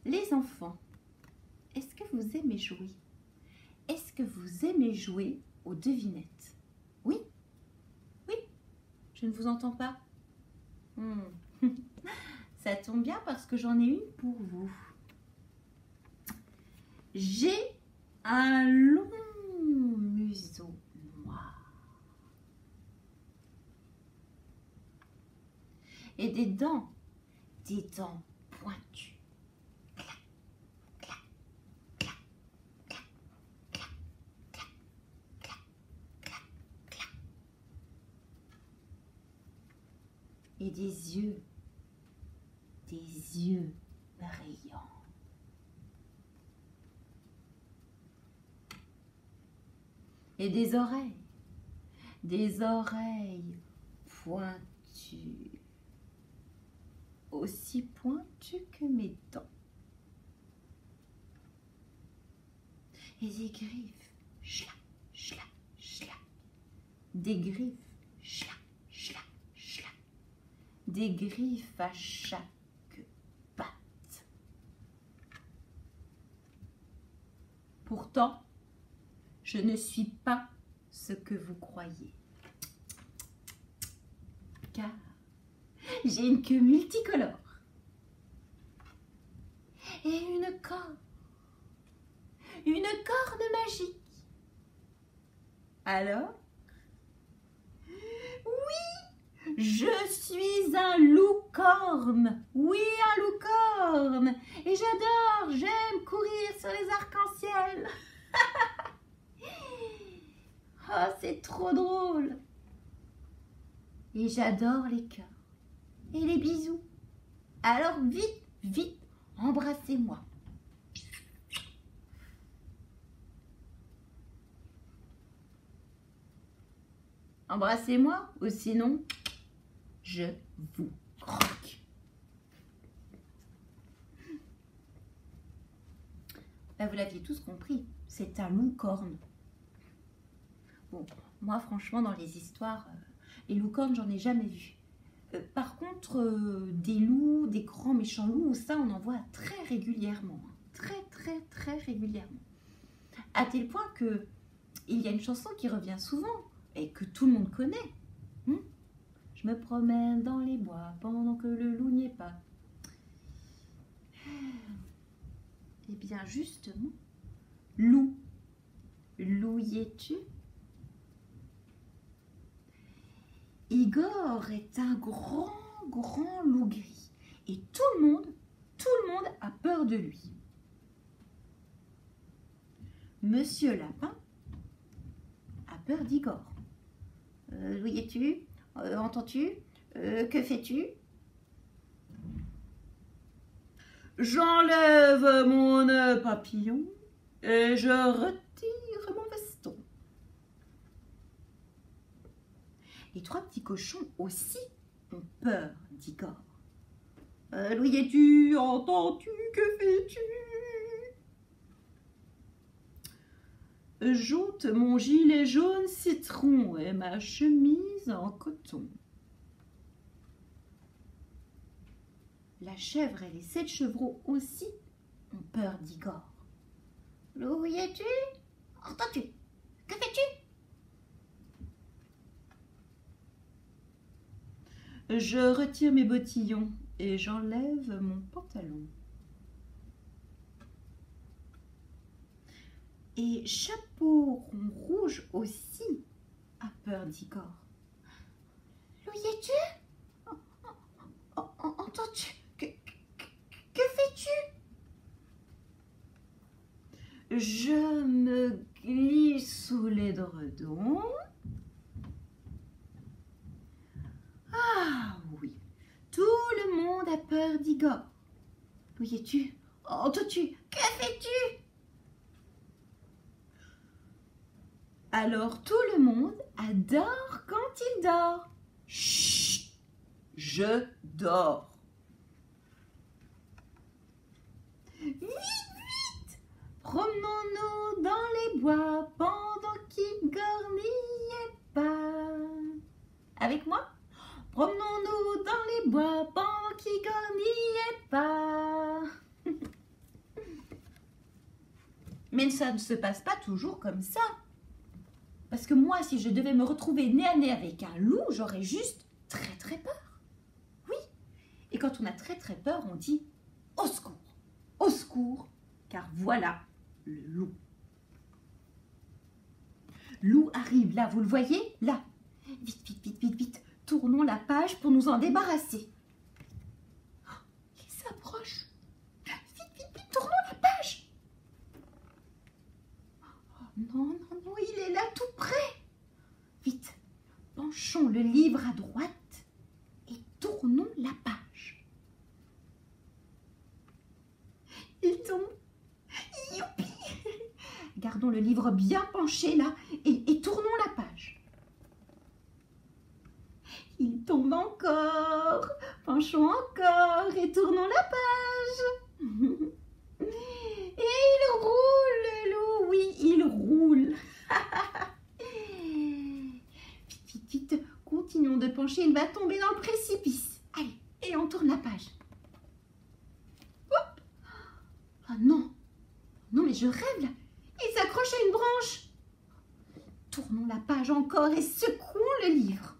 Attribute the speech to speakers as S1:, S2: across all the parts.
S1: Les enfants, est-ce que vous aimez jouer? Est-ce que vous aimez jouer aux devinettes? Oui? Oui? Je ne vous entends pas. Ça tombe bien parce que j'en ai une pour vous. J'ai un long museau noir et des dents pointues. Clac, clac, clac, clac, clac, clac, clac, clac, clac. Et des yeux brillants. Et des oreilles pointues, aussi pointues que mes dents. Et des griffes, chlac, chlac, chlac, des griffes, chlac, chlac, chlac, des griffes à chaque patte. Pourtant, je ne suis pas ce que vous croyez, car j'ai une queue multicolore et une corne magique. Alors, oui, je suis un loup-corne, oui, un loup-corne, et j'aime courir sur les arcs-en-ciel. Oh, c'est trop drôle. Et j'adore les cœurs et les bisous. Alors vite, vite, embrassez-moi. Embrassez-moi ou sinon, je vous croque. Là, vous l'aviez tous compris, c'est un loup-corne. Bon, moi, franchement, dans les histoires, les loups-cornes, j'en ai jamais vu. Par contre, des loups, des grands méchants loups, ça, on en voit très régulièrement. Très régulièrement. À tel point que il y a une chanson qui revient souvent et que tout le monde connaît. Je me promène dans les bois pendant que le loup n'y est pas. Eh bien, justement, loup y es-tu? Igor est un grand loup gris et tout le monde a peur de lui. Monsieur Lapin a peur d'Igor. Loup y es-tu? Entends-tu? Que fais-tu? J'enlève mon nœud papillon et je retire mon veston. Les trois petits cochons aussi ont peur d'Igor. Loup y es-tu? Entends-tu? Que fais-tu? J'ôte mon gilet jaune citron et ma chemise en coton. La chèvre et les 7 chevreaux aussi ont peur d'Igor. Loup y es-tu? Entends-tu? Que fais-tu? Je retire mes bottillons et j'enlève mon pantalon. Et Chapeau rond rouge aussi a peur d'Igor. Loup y es-tu? Entends-tu? Que fais-tu? Je me glisse sous l'édredon. Ah oui, tout le monde a peur d'Igor. Loup y es-tu? Entends-tu? Que fais-tu? Alors tout le monde adore quand il dort. Chut, je dors. Vite, vite, promenons-nous dans les bois pendant qu'Igor n'y est pas. Avec moi? Promenons-nous dans les bois pendant qu'Igor n'y est pas. Mais ça ne se passe pas toujours comme ça. Parce que moi, si je devais me retrouver nez à nez avec un loup, j'aurais juste très très peur. Oui. Et quand on a très très peur, on dit au secours, car voilà le loup. Loup arrive là, vous le voyez? Là. Vite, vite, vite, vite, vite. Tournons la page pour nous en débarrasser. Oh, il s'approche. Vite, vite, vite, tournons la page. Oh, non, non, non, il est là tout près. Vite, penchons le livre à droite et tournons la page. Il tombe. Youpi! Gardons le livre bien penché là et tournons la page. Il tombe encore. Penchons encore et tournons la page. Et il roule, le loup. Oui, il roule. Vite, vite, vite. Continuons de pencher. Il va tomber dans le précipice. Allez, et on tourne la page. Hop. Oh non. Non, mais je rêve là. Il s'accroche à une branche. Tournons la page encore et secouons le livre.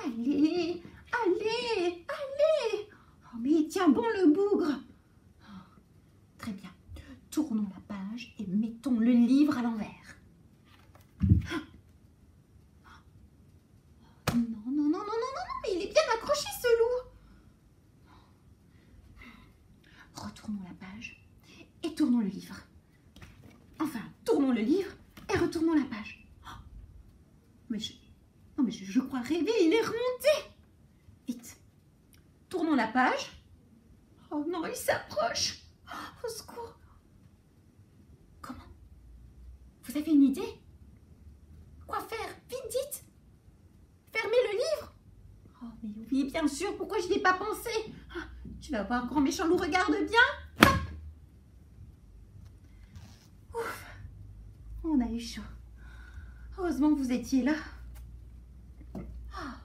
S1: Allez, allez, allez. Oh, mais il tient bon le bougre. Oh, très bien. Tournons la page et mettons le livre à l'envers. Non, non, non, non, non, non, non, mais il est bien accroché ce loup. Retournons la page et tournons le livre. Enfin, tournons le livre et retournons la page. Oh, mais je crois rêver, il est remonté. Vite, tournons la page. Oh non, il s'approche. Oh, au secours. Comment? Vous avez une idée? Quoi faire? Vite, dites. Fermez le livre. Oh, mais oui, bien sûr, pourquoi je n'y ai pas pensé? Ah, tu vas voir, grand méchant loup, regarde bien. Ouf, on a eu chaud. Heureusement que vous étiez là. Ah.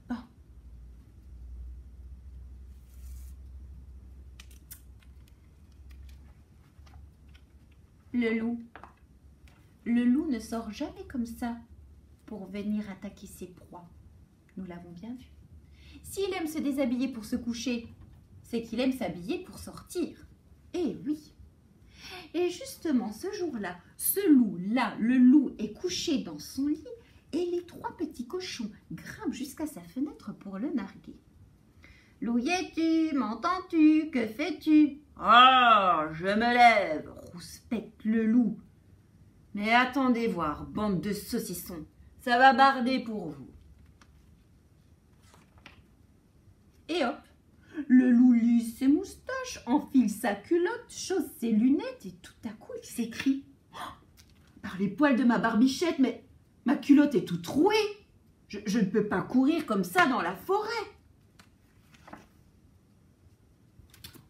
S1: Bon. Le loup ne sort jamais comme ça pour venir attaquer ses proies. Nous l'avons bien vu. S'il aime se déshabiller pour se coucher, c'est qu'il aime s'habiller pour sortir. Eh oui. Et justement, ce jour-là, ce loup-là, le loup est couché dans son lit et les trois petits cochons grimpent jusqu'à sa fenêtre pour le narguer. « Louis-tu, m'entends-tu, que fais-tu ?»« Ah, je me lève !» rouspète le loup. « Mais attendez voir, bande de saucissons, ça va barder pour vous. » Et hop, le loup lisse ses moustaches, enfile sa culotte, chausse ses lunettes et tout à coup il s'écrie oh, « Par les poils de ma barbichette, mais ma culotte est toute trouée. Je ne peux pas courir comme ça dans la forêt. »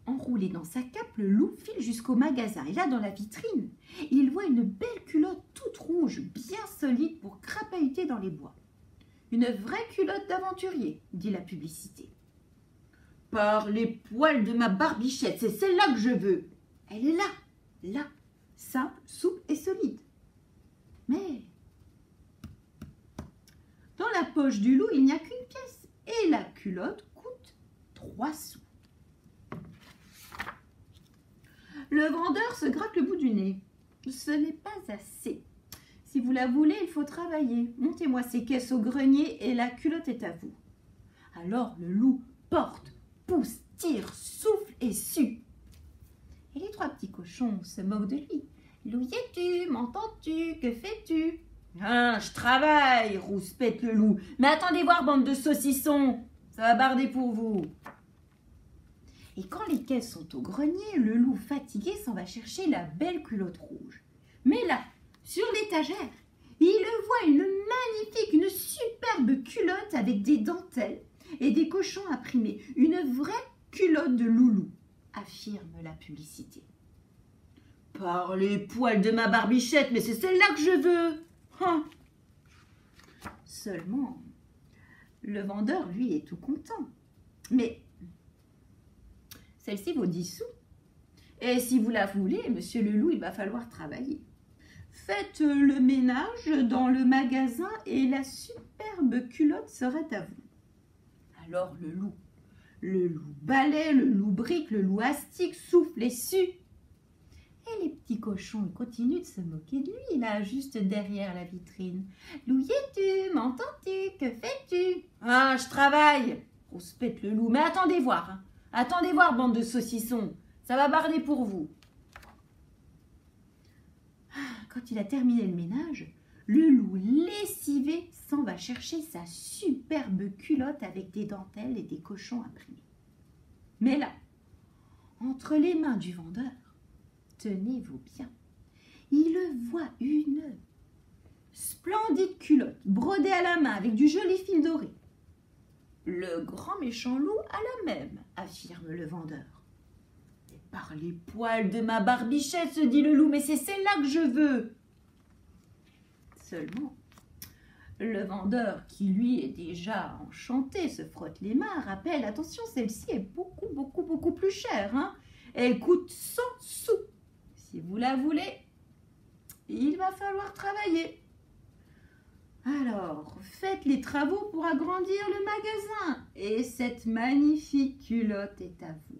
S1: Enroulé dans sa cape, le loup file jusqu'au magasin. Et là, dans la vitrine, il voit une belle culotte toute rouge, bien solide pour crapahuter dans les bois. « Une vraie culotte d'aventurier, » dit la publicité. « Par les poils de ma barbichette, c'est celle-là que je veux. Elle est là, simple, souple et solide. » Mais dans la poche du loup, il n'y a qu'une pièce. Et la culotte coûte 3 sous. Le vendeur se gratte le bout du nez. Ce n'est pas assez. Si vous la voulez, il faut travailler. Montez-moi ces caisses au grenier et la culotte est à vous. Alors le loup porte, pousse, tire, souffle et sue. Et les trois petits cochons se moquent de lui. Louis-tu, m'entends-tu, que fais-tu? Ah, je travaille, rouspète le loup. Mais attendez voir, bande de saucissons, ça va barder pour vous. Et quand les caisses sont au grenier, le loup fatigué s'en va chercher la belle culotte rouge. Mais là, sur l'étagère, il voit une magnifique, une superbe culotte avec des dentelles et des cochons imprimés. Une vraie culotte de loulou, affirme la publicité. Par les poils de ma barbichette, mais c'est celle-là que je veux. Hein. Seulement, le vendeur, lui, est tout content. Mais celle-ci vaut 10 sous. Et si vous la voulez, monsieur le loup, il va falloir travailler. Faites le ménage dans le magasin et la superbe culotte serait à vous. » Alors le loup balaie, le loup brique, le loup astique, souffle et sue. Et les petits cochons, ils continuent de se moquer de lui, là, juste derrière la vitrine. « Louillet-tu, m'entends-tu, que fais-tu ?»« Ah, je travaille !» rouspète le loup. « Mais attendez voir, hein. Attendez voir, bande de saucissons, ça va barder pour vous. » Quand il a terminé le ménage, le loup lessivé s'en va chercher sa superbe culotte avec des dentelles et des cochons imprimés. Mais là, entre les mains du vendeur, tenez-vous bien, il voit une splendide culotte brodée à la main avec du joli fil doré. Le grand méchant loup a la même, affirme le vendeur. Et par les poils de ma barbichette, se dit le loup, mais c'est celle-là que je veux. Seulement, le vendeur, qui lui est déjà enchanté, se frotte les mains, rappelle, attention, celle-ci est beaucoup plus chère, hein. Elle coûte 100 sous. Si vous la voulez, il va falloir travailler. Alors, faites les travaux pour agrandir le magasin et cette magnifique culotte est à vous.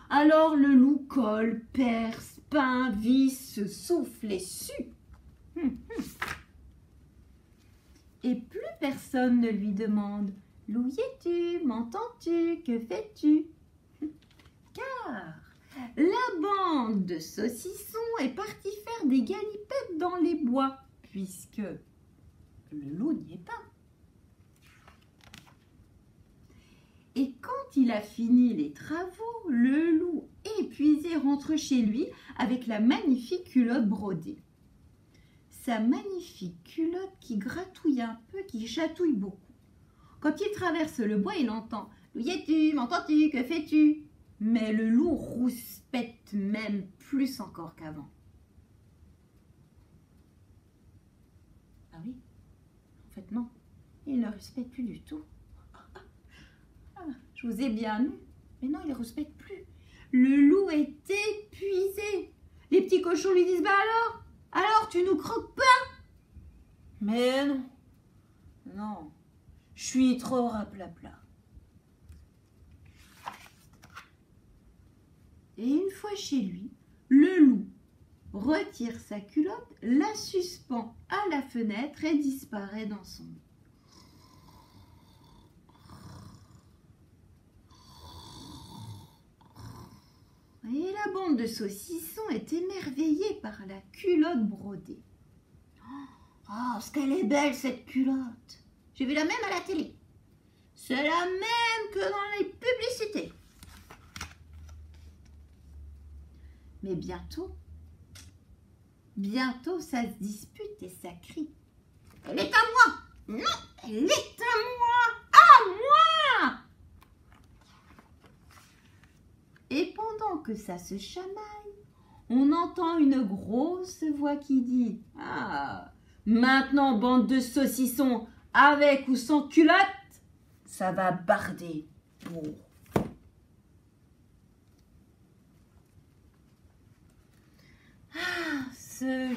S1: Alors le loup colle, perce, peint, visse, souffle et sue. Et plus personne ne lui demande « Louillet-tu, m'entends-tu, que fais-tu » Car la bande de saucissons est partie faire des galipettes dans les bois, puisque le loup n'y est pas. Et quand il a fini les travaux, le loup, épuisé, rentre chez lui avec la magnifique culotte brodée. Sa magnifique culotte qui gratouille un peu, qui chatouille beaucoup. Quand il traverse le bois, il entend « Louillet-tu, m'entends-tu, que fais-tu » Mais le loup rouspète même plus encore qu'avant. Ah oui, en fait non, il ne respecte plus du tout. Je vous ai bien eu, mais non, il ne respecte plus. Le loup est épuisé. Les petits cochons lui disent « Bah alors, tu nous croques pas ?» Mais non, je suis trop raplapla. Et une fois chez lui, le loup retire sa culotte, la suspend à la fenêtre et disparaît dans son lit. Et la bande de saucissons est émerveillée par la culotte brodée. Oh, ce qu'elle est belle cette culotte! J'ai vu la même à la télé. C'est la même que dans les publicités. Mais bientôt, ça se dispute et ça crie. Elle est à moi! Non, elle est à moi! À moi! Et pendant que ça se chamaille, on entend une grosse voix qui dit « Ah, maintenant, bande de saucissons, avec ou sans culotte, ça va barder pour... » Ah, ce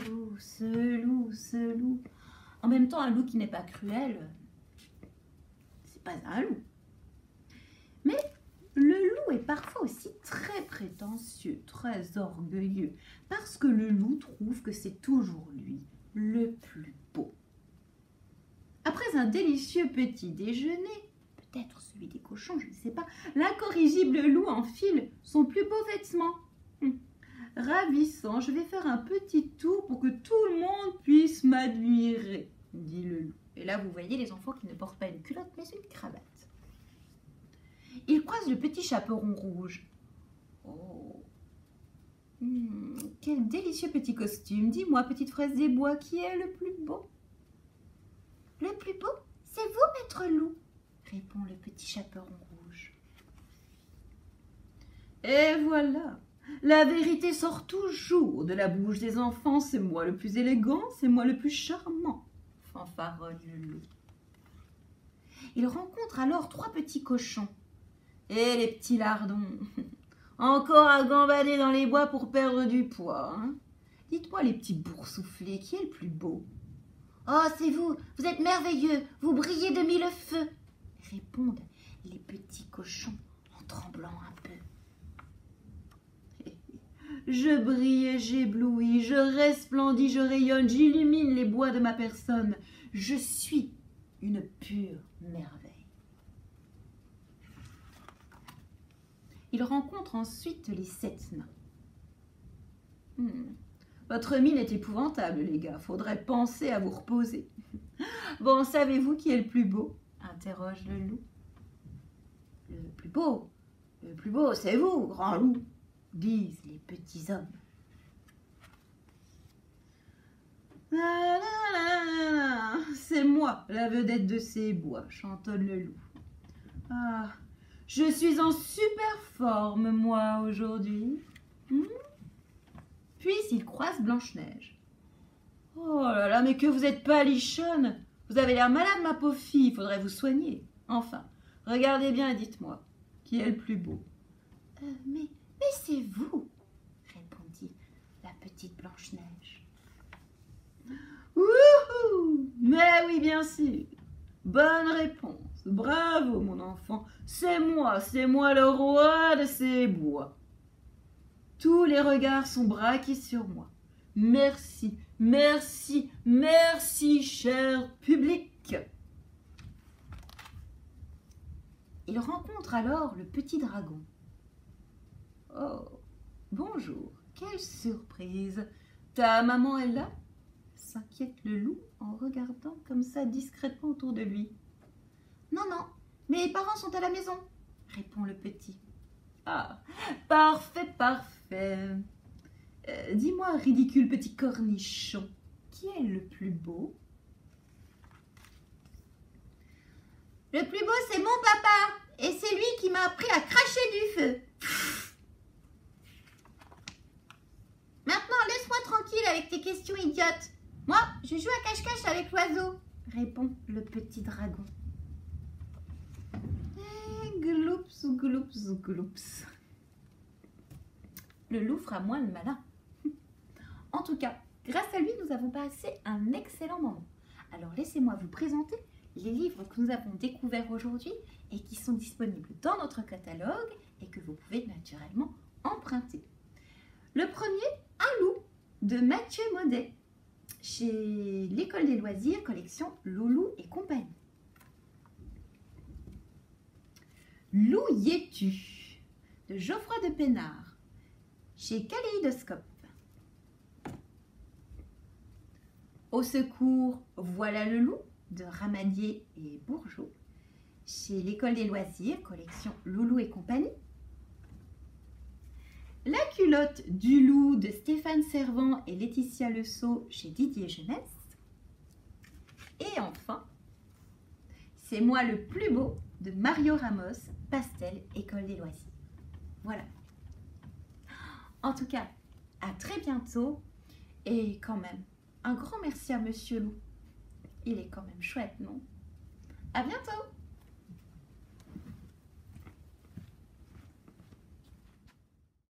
S1: loup. En même temps, un loup qui n'est pas cruel, c'est pas un loup. Mais le loup est parfois aussi très prétentieux, très orgueilleux, parce que le loup trouve que c'est toujours lui, le plus beau. Après un délicieux petit déjeuner, peut-être celui des cochons, je ne sais pas, l'incorrigible loup enfile son plus beau vêtement. Ravissant, je vais faire un petit tour pour que tout le monde puisse m'admirer, dit le loup. Et là, vous voyez les enfants qui ne portent pas une culotte, mais une cravate. Il croise le petit chaperon rouge. Oh, quel délicieux petit costume. Dis-moi, petite fraise des bois, qui est le plus beau? Le plus beau, c'est vous, maître loup, répond le petit chaperon rouge. Et voilà, la vérité sort toujours de la bouche des enfants. C'est moi le plus élégant, c'est moi le plus charmant, fanfaronne le loup. Il rencontre alors 3 petits cochons. Et les petits lardons, Encore à gambader dans les bois pour perdre du poids, hein? Dites-moi, les petits boursouflés, qui est le plus beau? Oh, c'est vous, vous êtes merveilleux, vous brillez de mille feux, répondent les petits cochons en tremblant un peu. Je brille et j'éblouis, je resplendis, je rayonne, j'illumine les bois de ma personne. Je suis une pure merveille. Il rencontre ensuite les 7 nains. Votre mine est épouvantable, les gars. Faudrait penser à vous reposer. Bon, savez-vous qui est le plus beau? Interroge le loup. Le plus beau, c'est vous, grand loup, disent les petits hommes. C'est moi, la vedette de ces bois, chantonne le loup. Ah, je suis en super forme, moi, aujourd'hui. Puis il croise Blanche-Neige. Oh là là, mais que vous êtes palichonne! Vous avez l'air malade, ma pauvre fille, il faudrait vous soigner. Enfin, regardez bien et dites-moi, qui est le plus beau? Mais c'est vous, répondit la petite Blanche-Neige. Wouhou! Mais oui, bien sûr. Bonne réponse. Bravo, mon enfant. C'est moi le roi de ces bois. Tous les regards sont braqués sur moi. Merci, merci, merci, cher public. Il rencontre alors le petit dragon. Oh, bonjour, quelle surprise. Ta maman est là? S'inquiète le loup en regardant comme ça discrètement autour de lui. Non, non, mes parents sont à la maison, répond le petit. Ah, parfait, parfait. Dis-moi, ridicule petit cornichon, qui est le plus beau? Le plus beau, c'est mon papa, et c'est lui qui m'a appris à cracher du feu. Maintenant, laisse-moi tranquille avec tes questions idiotes. Moi, je joue à cache-cache avec l'oiseau, répond le petit dragon. Gloups, gloups, gloups. Le loup fera moins le malin. En tout cas, grâce à lui, nous avons passé un excellent moment. Alors, laissez-moi vous présenter les livres que nous avons découverts aujourd'hui et qui sont disponibles dans notre catalogue et que vous pouvez naturellement emprunter. Le premier, Un loup, de Mathieu Maudet, chez l'École des loisirs, collection Loulou et compagnie. Loup Yétu, de Geoffroy de Pénard, chez Kaléidoscope. Au secours, voilà le loup, de Ramadier et Bourgeot, chez l'École des loisirs, collection Loulou et compagnie. La culotte du loup, de Stéphane Servant et Laetitia Le Sceau, chez Didier Jeunesse. Et enfin, C'est moi le plus beau, de Mario Ramos, Pastel, École des loisirs. Voilà. En tout cas, à très bientôt. Et quand même, un grand merci à Monsieur Loup. Il est quand même chouette, non? À bientôt!